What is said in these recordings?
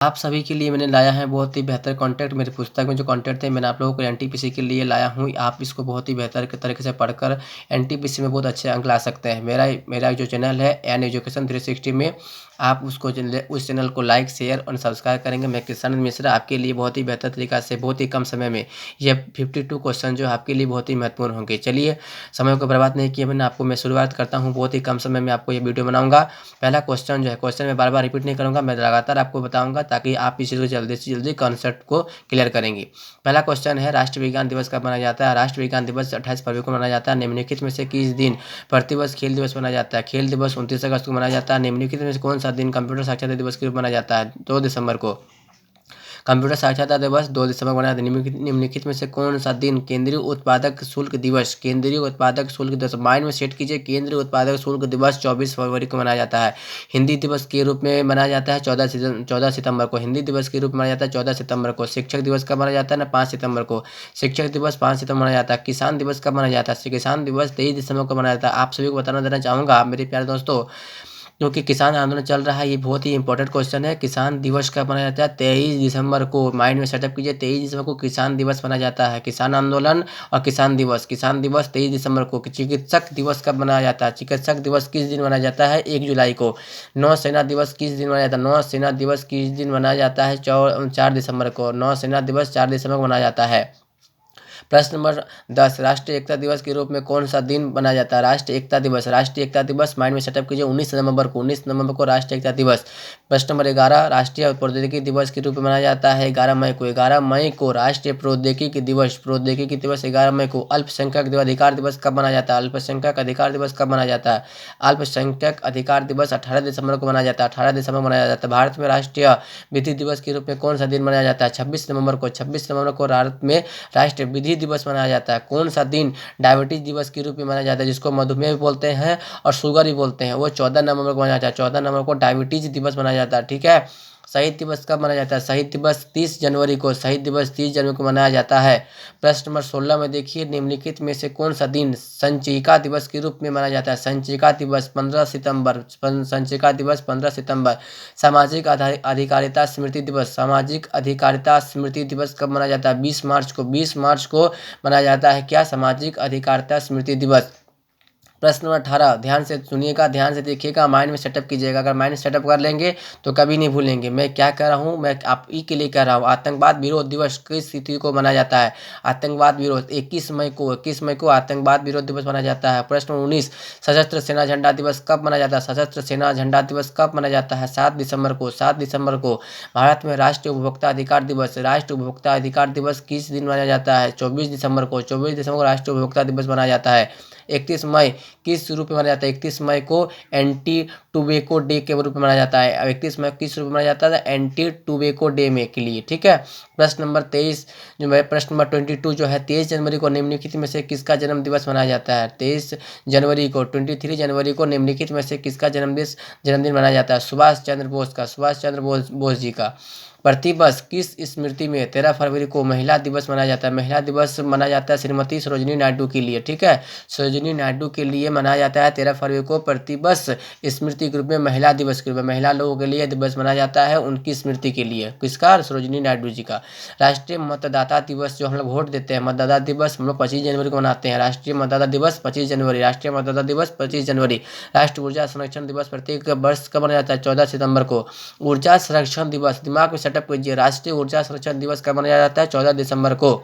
आप सभी के लिए मैंने लाया है बहुत ही बेहतर कंटेंट। मेरी पुस्तक में जो कंटेंट थे मैंने आप लोगों को एनटीपीसी के लिए लाया हूँ। आप इसको बहुत ही बेहतर तरीके से पढ़कर एनटीपीसी में बहुत अच्छे अंक ला सकते हैं। मेरा जो चैनल है एन एजुकेशन 360 में आप उस चैनल को लाइक शेयर और सब्सक्राइब करेंगे। मैं किशन मिश्रा आपके लिए बहुत ही बेहतर तरीका से बहुत ही कम समय में ये 52 क्वेश्चन जो है आपके लिए बहुत ही महत्वपूर्ण होंगे। चलिए समय को बर्बाद नहीं किया मैं शुरुआत करता हूँ। बहुत ही कम समय में आपको ये वीडियो बनाऊंगा। पहला क्वेश्चन जो है, क्वेश्चन मैं बार बार रिपीट नहीं करूँगा, मैं लगातार आपको बताऊँगा ताकि आप इस चीज़ को जल्दी से जल्दी कॉन्सेप्ट को क्लियर करेंगे। पहला क्वेश्चन है, राष्ट्रीय विज्ञान दिवस कब मनाया जाता है? राष्ट्रीय विज्ञान दिवस 28 फरवरी को मनाया जाता है। निम्नलिखित में से किस दिन प्रतिवर्ष खेल दिवस मनाया जाता है? खेल दिवस 29 अगस्त को मनाया जाता है। निम्नलिखित में से कौन सा दिन कंप्यूटर साक्षरता दिवस के रूप में मनाया जाता है? 2 दिसंबर को। कंप्यूटर साक्षरता दिवस 2 दिसंबर को मनाया जाता है। निम्नलिखित में से कौन सा दिन केंद्रीय उत्पादक शुल्क दिवस, केंद्रीय उत्पादक शुल्क दिवस, माइंड में सेट कीजिए, केंद्रीय उत्पादक शुल्क दिवस 24 फरवरी को मनाया जाता है। हिंदी दिवस के रूप में मनाया जाता है 14 सितंबर को। हिंदी दिवस के रूप में मनाया जाता है 14 सितंबर को। शिक्षक दिवस कब मनाया जाता है? ना 5 सितंबर को। शिक्षक दिवस 5 सितंबर मनाया जाता है। किसान दिवस कब मनाया जाता है? किसान दिवस 23 दिसंबर को मनाया जाता है। आप सभी को बताना देना चाहूँगा मेरे प्यारे दोस्तों, क्योंकि किसान आंदोलन चल रहा है, ये बहुत ही इंपॉर्टेंट क्वेश्चन है। किसान दिवस कब मनाया जाता है? 23 दिसंबर को। माइंड में सेटअप कीजिए, 23 दिसंबर को किसान दिवस मनाया जाता है। किसान आंदोलन और किसान दिवस 23 दिसंबर को। चिकित्सक दिवस कब मनाया जाता है? चिकित्सक दिवस किस दिन मनाया जाता है? 1 जुलाई को। नौसेना दिवस किस दिन मनाया जाता है? नौसेना दिवस किस दिन मनाया जाता है? 4 दिसंबर को। नौसेना दिवस 4 दिसंबर को मनाया जाता है। प्रश्न नंबर 10, राष्ट्रीय एकता दिवस के रूप में कौन सा दिन मनाया जाता है? राष्ट्रीय एकता दिवस, राष्ट्रीय एकता दिवस माइंड में सेटअप कीजिए, 19 नवंबर को। 19 नवंबर को राष्ट्रीय एकता दिवस। प्रश्न नंबर 11, राष्ट्रीय प्रौद्योगिकी दिवस के रूप में मनाया जाता है 11 मई को। 11 मई को राष्ट्रीय प्रौद्योगिकी दिवस, प्रौद्योगिकी दिवस 11 मई को। अल्पसंख्यक अधिकार दिवस कब मनाया जाता है? अल्पसंख्यक अधिकार दिवस कब मनाया जाता है? अल्पसंख्यक अधिकार दिवस 18 दिसंबर को मनाया जाता है। 18 दिसंबर मनाया जाता है। भारत में राष्ट्रीय विधि दिवस के रूप में कौन सा दिन मनाया जाता है? 26 नवंबर को। 26 नवंबर को भारत में राष्ट्रीय विधि दिवस मनाया जाता है। कौन सा दिन डायबिटीज दिवस के रूप में मनाया जाता है, जिसको मधुमेह भी बोलते हैं और शुगर भी बोलते हैं? वो 14 नवंबर को मनाया जाता है। 14 नवंबर को डायबिटीज दिवस मनाया जाता है। ठीक है। शहीद दिवस कब मनाया जाता है? शहीद दिवस 30 जनवरी को। शहीद दिवस 30 जनवरी को मनाया जाता है। प्रश्न नंबर 16 में देखिए, निम्नलिखित में से कौन सा दिन संचिका दिवस के रूप में मनाया जाता है? संचिका दिवस 15 सितंबर। संचिका दिवस 15 सितंबर। सामाजिक अधिकारिता स्मृति दिवस, सामाजिक अधिकारिता स्मृति दिवस कब मनाया जाता है? 20 मार्च को। 20 मार्च को मनाया जाता है क्या? सामाजिक अधिकारिता स्मृति दिवस। प्रश्न नंबर 18, ध्यान से सुनिएगा, ध्यान से देखिएगा, माइंड में सेटअप कीजिएगा। अगर माइंड सेटअप कर लेंगे तो कभी नहीं भूलेंगे। मैं क्या कह रहा हूँ, मैं आप ही के लिए कह रहा हूँ। आतंकवाद विरोध दिवस किस तिथि को मनाया जाता है? आतंकवाद विरोध 21 मई को। 21 मई को आतंकवाद विरोध दिवस मनाया जाता है। प्रश्न 19, सशस्त्र सेना झंडा दिवस कब मनाया जाता है? सशस्त्र सेना झंडा दिवस कब मनाया जाता है? 7 दिसंबर को। 7 दिसंबर को। भारत में राष्ट्रीय उपभोक्ता अधिकार दिवस, राष्ट्रीय उपभोक्ता अधिकार दिवस किस दिन मनाया जाता है? 24 दिसंबर को। 24 दिसंबर को राष्ट्रीय उपभोक्ता दिवस मनाया जाता है। 31 मई किस रूप में मनाया जाता है? 31 मई को एंटी टोबैको डे के रूप में मनाया जाता है। 31 मई किस रूप में मनाया जाता है? एंटी टोबैको डे में के लिए। ठीक है। प्रश्न नंबर 23 जो है, प्रश्न नंबर 22 जो है, 23 जनवरी को निम्नलिखित में से किसका जन्म दिवस मनाया जाता है? 23 जनवरी को। 23 जनवरी को निम्नलिखित में से किसका जन्मदिन मनाया जाता है? सुभाष चंद्र बोस का, सुभाष चंद्र बोस जी का। प्रतिवर्ष किस स्मृति में 13 फरवरी को महिला दिवस मनाया जाता है? महिला दिवस मनाया जाता है श्रीमती सरोजिनी नायडू के लिए। ठीक है। सरोजिनी नायडू के लिए मनाया जाता है 13 फरवरी को प्रतिवर्ष स्मृति के रूप में, महिला दिवस के रूप में। महिला लोगों के लिए दिवस मनाया जाता है उनकी स्मृति के लिए। किसका? सरोजिनी नायडू जी का। राष्ट्रीय मतदाता दिवस जो हम लोग वोट देते हैं, मतदाता दिवस हम लोग 25 जनवरी को मनाते हैं। राष्ट्रीय मतदाता दिवस 25 जनवरी। राष्ट्रीय मतदाता दिवस 25 जनवरी। राष्ट्रीय ऊर्जा संरक्षण दिवस प्रत्येक वर्ष कब मनाया जाता है? 14 सितंबर को। ऊर्जा संरक्षण दिवस, दिमाग में सेटअप कीजिए, राष्ट्रीय ऊर्जा संरक्षण दिवस कब मनाया जाता है? 14 दिसंबर को।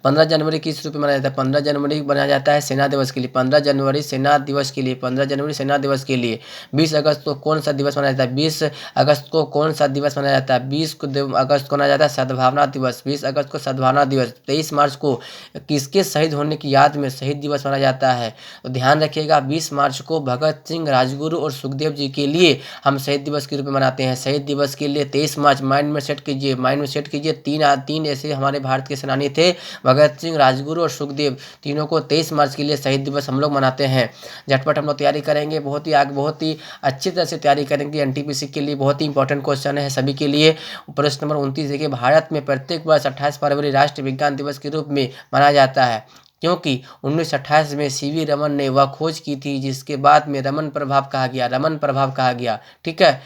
15 जनवरी किस रूप में मनाया जाता है? 15 जनवरी मनाया जाता है सेना दिवस के लिए। 15 जनवरी सेना दिवस के लिए। 15 जनवरी सेना दिवस के लिए। 20 अगस्त को कौन सा दिवस मनाया जाता है? 20 अगस्त को कौन सा दिवस मनाया जाता है? 20 अगस्त को मनाया जाता है सद्भावना दिवस। 20 अगस्त को सद्भावना दिवस। 23 मार्च को किसके शहीद होने की याद में शहीद दिवस मनाया जाता है? तो ध्यान रखिएगा, 20 मार्च को भगत सिंह, राजगुरु और सुखदेव जी के लिए हम शहीद दिवस के रूप में मनाते हैं। शहीद दिवस के लिए 23 मार्च माइंड में सेट कीजिए, माइंड में सेट कीजिए। तीन ऐसे हमारे भारत के सेनानी थे, भगत सिंह, राजगुरु और सुखदेव, तीनों को 23 मार्च के लिए शहीद दिवस हम लोग मनाते हैं। झटपट हम लोग तैयारी करेंगे, बहुत ही अच्छी तरह से तैयारी करेंगे। एनटीपीसी के लिए बहुत ही इंपॉर्टेंट क्वेश्चन है सभी के लिए। प्रश्न नंबर 29 देखिए, भारत में प्रत्येक वर्ष 28 फरवरी राष्ट्रीय विज्ञान दिवस के रूप में मनाया जाता है क्योंकि 1928 में सीवी रमन ने वह खोज की थी जिसके बाद में रमन प्रभाव कहा गया। रमन प्रभाव कहा गया। ठीक है।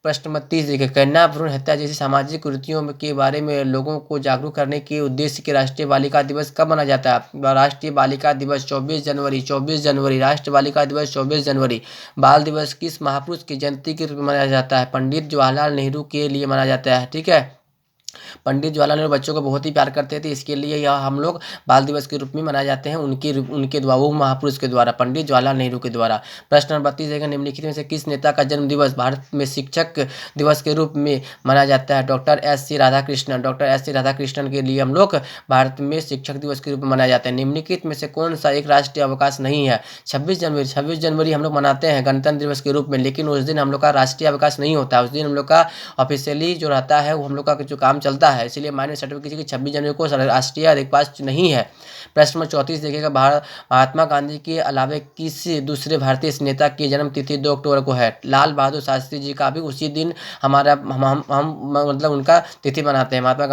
प्रश्न नंबर 30 देखिए, कन्या भ्रूण हत्या जैसी सामाजिक कुरीतियों के बारे में लोगों को जागरूक करने के उद्देश्य से राष्ट्रीय बालिका दिवस कब मनाया जाता है? राष्ट्रीय बालिका दिवस 24 जनवरी राष्ट्रीय बालिका दिवस 24 जनवरी। बाल दिवस किस महापुरुष की जयंती के रूप में मनाया जाता है? पंडित जवाहरलाल नेहरू के लिए मनाया जाता है। ठीक है, पंडित जवाहरलाल नेहरू बच्चों को बहुत ही प्यार करते थे, इसके लिए यह हम लोग बाल दिवस के रूप में मनाए जाते हैं, उनके द्वारा, वो महापुरुष के द्वारा, पंडित जवाहरलाल नेहरू के द्वारा। प्रश्न नंबर 32 है, निम्नलिखित में से किस नेता का जन्म दिवस भारत में शिक्षक दिवस के रूप में मनाया जाता है? Doctor S C Radhakrishnan. Doctor S C Radhakrishnan के लिए हम लोग भारत में शिक्षक दिवस के रूप में मनाया जाता है। निम्नलिखित में से कौन सा एक राष्ट्रीय अवकाश नहीं है? 26 जनवरी हम लोग मनाते हैं गणतंत्र दिवस के रूप में, लेकिन उस दिन हम लोग का राष्ट्रीय अवकाश नहीं होता है। उस दिन हम लोग का ऑफिशियली जो रहता है वो हम लोग का जो काम चलता है, इसलिए माइनर सर्टिफिकेट की 26 जनवरी को राष्ट्रीय अवकाश नहीं है। प्रश्न नंबर 34 देखिएगा, महात्मा गांधी के अलावा किस दूसरे भारतीय नेता की जन्म तिथि 2 अक्टूबर को है? लाल बहादुर शास्त्री जी का भी उसी दिन हमारा हम मतलब उनका तिथि मनाते हैं। महात्मा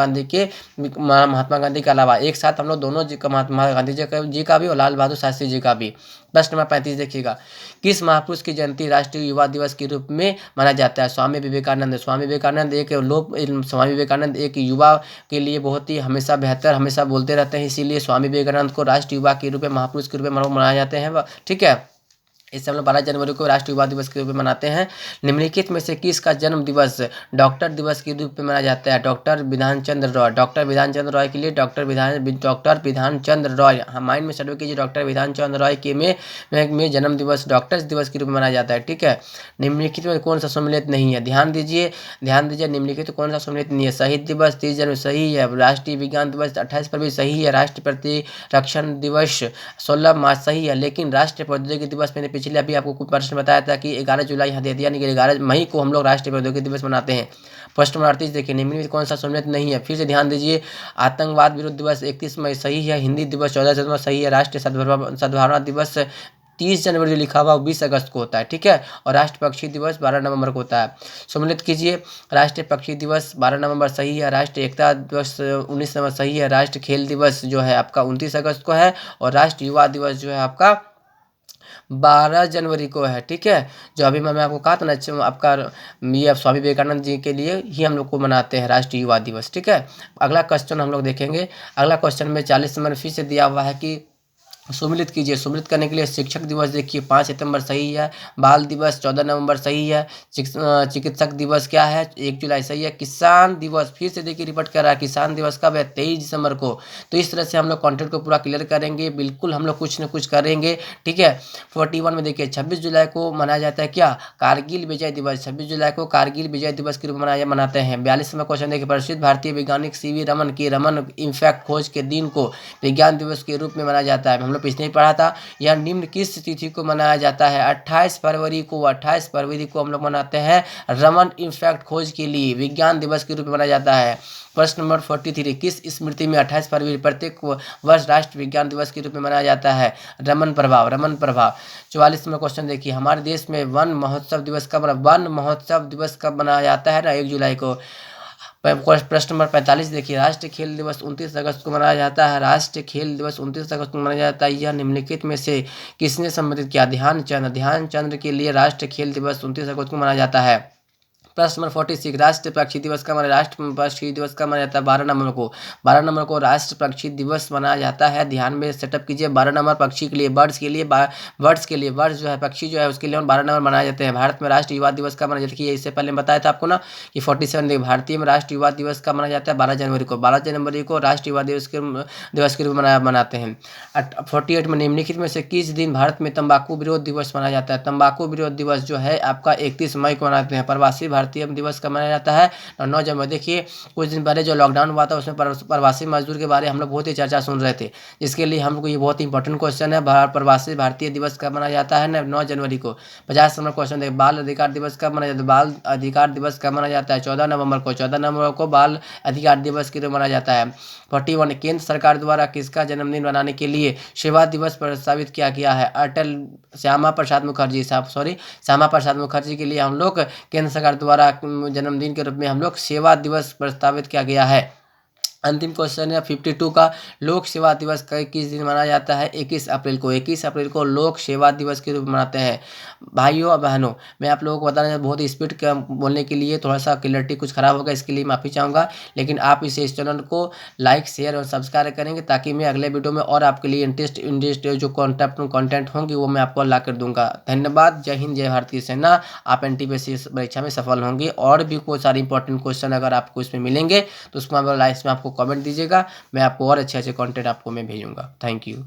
गांधी के अलावा एक साथ हम लोग दोनों जी का, महात्मा गांधी जी का भी और लाल बहादुर शास्त्री जी का भी। प्रश्न नंबर 35 देखिएगा, किस महापुरुष की जयंती राष्ट्रीय युवा दिवस के रूप में मनाया जाता है? स्वामी विवेकानंद। स्वामी विवेकानंद एक युवा के लिए बहुत ही हमेशा बेहतर, हमेशा बोलते रहते हैं, इसीलिए स्वामी विवेकानंद को राष्ट्रीय युवा के रूप में, महापुरुष के रूप में मनाए जाते हैं। ठीक है, इससे हम लोग 12 जनवरी को राष्ट्रीय युवा दिवस के रूप में मनाते हैं। निम्नलिखित में से किसका जन्म दिवस डॉक्टर दिवस के रूप में मनाया जाता है? डॉक्टर विधान चंद्र रॉय। डॉक्टर विधान चंद्र रॉय के लिए डॉक्टर विधान चंद्र रॉय, माइंड में सर्वे कीजिए, डॉक्टर विधान चंद्र रॉय के में जन्म दिवस डॉक्टर्स दिवस के रूप में मनाया जाता है। ठीक है, निम्नलिखित में कौन सा सम्मिलित नहीं है? ध्यान दीजिए निम्नलिखित कौन सा सम्मिलित नहीं है? शहीद दिवस 30 जनवरी सही है, राष्ट्रीय विज्ञान दिवस 28 फरवरी सही है, राष्ट्रीय प्रतिरक्षण दिवस 16 मार्च सही है, लेकिन राष्ट्रीय प्रौद्योगिकी दिवस मैंने पिछले अभी आपको कुछ प्रश्न बताया था कि 11 जुलाई यहाँ दे दिया, यानी कि 11 मई को हम लोग राष्ट्रीय प्रौद्योगिकी दिवस मनाते हैं। प्रश्न नंबर 38 देखिए, निम्नलिखित में कौन सा सम्मिलित नहीं है? फिर से ध्यान दीजिए, आतंकवाद विरोध दिवस 31 मई सही है, हिंदी दिवस 14 सितंबर सही है, राष्ट्रीय सद्भावना दिवस 30 जनवरी लिखा हुआ 20 अगस्त को होता है। ठीक है, और राष्ट्रीय पक्षी दिवस 12 नवंबर को होता है। सम्मिलित कीजिए, राष्ट्रीय पक्षी दिवस 12 नवंबर सही है, राष्ट्रीय एकता दिवस 19 नवंबर सही है, राष्ट्रीय खेल दिवस जो है आपका 29 अगस्त को है, और राष्ट्रीय युवा दिवस जो है आपका 12 जनवरी को है। ठीक है, जो अभी मैं आपको कहा था ना, आपका ये स्वामी विवेकानंद जी के लिए ही हम लोग को मनाते हैं राष्ट्रीय युवा दिवस। ठीक है, अगला क्वेश्चन हम लोग देखेंगे। अगला क्वेश्चन में 40 नंबर फिर से दिया हुआ है कि सम्मिलित कीजिए। सम्मिलित करने के लिए शिक्षक दिवस देखिए 5 सितंबर सही है, बाल दिवस 14 नवंबर सही है, चिकित्सक दिवस क्या है 1 जुलाई सही है, किसान दिवस फिर से देखिए रिपीट कर रहा है, किसान दिवस कब है 23 दिसंबर को। तो इस तरह से हम लोग कॉन्टेंट को पूरा क्लियर करेंगे, बिल्कुल हम लोग कुछ न कुछ करेंगे। ठीक है, 41 में देखिए 26 जुलाई को मनाया जाता है क्या? कारगिल विजय दिवस। 26 जुलाई को कारगिल विजय दिवस के रूप में मनाते हैं। 42 में क्वेश्चन देखिए, प्रसिद्ध भारतीय वैज्ञानिक सीवी रमन की रमन इम्पैक्ट खोज के दिन को विज्ञान दिवस के रूप में मनाया जाता है। हम लोग पिछले ही पढ़ा था। यह निम्न किस तिथि को मनाया जाता है? 28 फरवरी को। 28 फरवरी को हम लोग मनाते हैं रमन इम्पैक्ट खोज के लिए विज्ञान दिवस के रूप में मनाया जाता है। प्रश्न नंबर 43, किस स्मृति में 28 फरवरी प्रत्येक वर्ष राष्ट्रीय विज्ञान दिवस के रूप में मनाया जाता है? रमन प्रभाव। 44 में क्वेश्चन देखिए, हमारे देश में वन महोत्सव दिवस कब मनाया जाता है? ना 1 जुलाई को। प्रश्न नंबर 45 देखिए, राष्ट्रीय खेल दिवस 29 अगस्त को मनाया जाता है। राष्ट्रीय खेल दिवस 29 अगस्त को मनाया जाता है। यह निम्नलिखित में से किसने संबोधित किया? ध्यानचंद के लिए राष्ट्रीय खेल दिवस 29 अगस्त को मनाया जाता है। प्रश्न नंबर 46, राष्ट्रीय पक्षी दिवस का मनाया जाता है 12 नवंबर को। 12 नवंबर को राष्ट्रीय पक्षी दिवस मनाया जाता है। ध्यान में सेटअप कीजिए, 12 नवंबर पक्षी के लिए, बर्ड्स जो है पक्षी जो है उसके लिए 12 नवंबर मनाए जाते हैं। भारत में राष्ट्रीय युवा दिवस का मनाया जाता है, इससे पहले बताया था आपको ना कि 47 भारतीय में राष्ट्रीय युवा दिवस का मनाया जाता है 12 जनवरी को। 12 जनवरी को राष्ट्रीय युवा दिवस के रूप में मनाते हैं। 48 में निम्नलिखित में से किस दिन भारत में तंबाकू विरोध दिवस मनाया जाता है? तंबाकू विरोध दिवस जो है आपका 31 मई को मनाते हैं। प्रवासी भारतीय दिवस का मनाया जाता है 9 जनवरी। देखिए, कुछ दिन पहले जो लॉकडाउन हुआ था उसमें प्रवासी मजदूर के बारे हम लोग बहुत ही चर्चा सुन रहे थे, जिसके लिए हम लोग को ये बहुत इंपॉर्टेंट क्वेश्चन है। प्रवासी भारतीय दिवस कब मनाया जाता है? 9 जनवरी को। 50 नंबर क्वेश्चन देखिए, बाल अधिकार दिवस कब मनाया जाता है? बाल अधिकार दिवस कब मनाया जाता है? 14 नवंबर को। 14 नवंबर को बाल अधिकार दिवस के रूप में मनाया जाता है। 41, केंद्र सरकार द्वारा किसका जन्मदिन मनाने के लिए सेवा दिवस प्रस्तावित किया गया है? श्यामा प्रसाद मुखर्जी के लिए हम लोग केंद्र सरकार द्वारा जन्मदिन के रूप में हम लोग सेवा दिवस प्रस्तावित किया गया है। अंतिम क्वेश्चन है 52 का, लोक सेवा दिवस किस दिन मनाया जाता है? 21 अप्रैल को। 21 अप्रैल को लोक सेवा दिवस के रूप में मनाते हैं। भाइयों और बहनों, मैं आप लोगों को बताना बहुत स्पीड का बोलने के लिए थोड़ा सा क्लियरिटी कुछ खराब होगा, इसके लिए माफ़ी चाहूँगा। लेकिन आप इस चैनल को लाइक शेयर और सब्सक्राइब करेंगे ताकि मैं अगले वीडियो में और आपके लिए इंटरेस्ट जो कॉन्टेंट होंगे वो मैं आपको ला कर दूंगा। धन्यवाद। जय हिंद, जय भारतीय सेना। आप एनटीपीसी परीक्षा में सफल होंगे। और भी बहुत सारे इंपॉर्टेंट क्वेश्चन अगर आपको इसमें मिलेंगे तो उसको आप लाइक में आपको कमेंट दीजिएगा, मैं आपको और अच्छे अच्छे कंटेंट आपको मैं भेजूंगा। Thank you.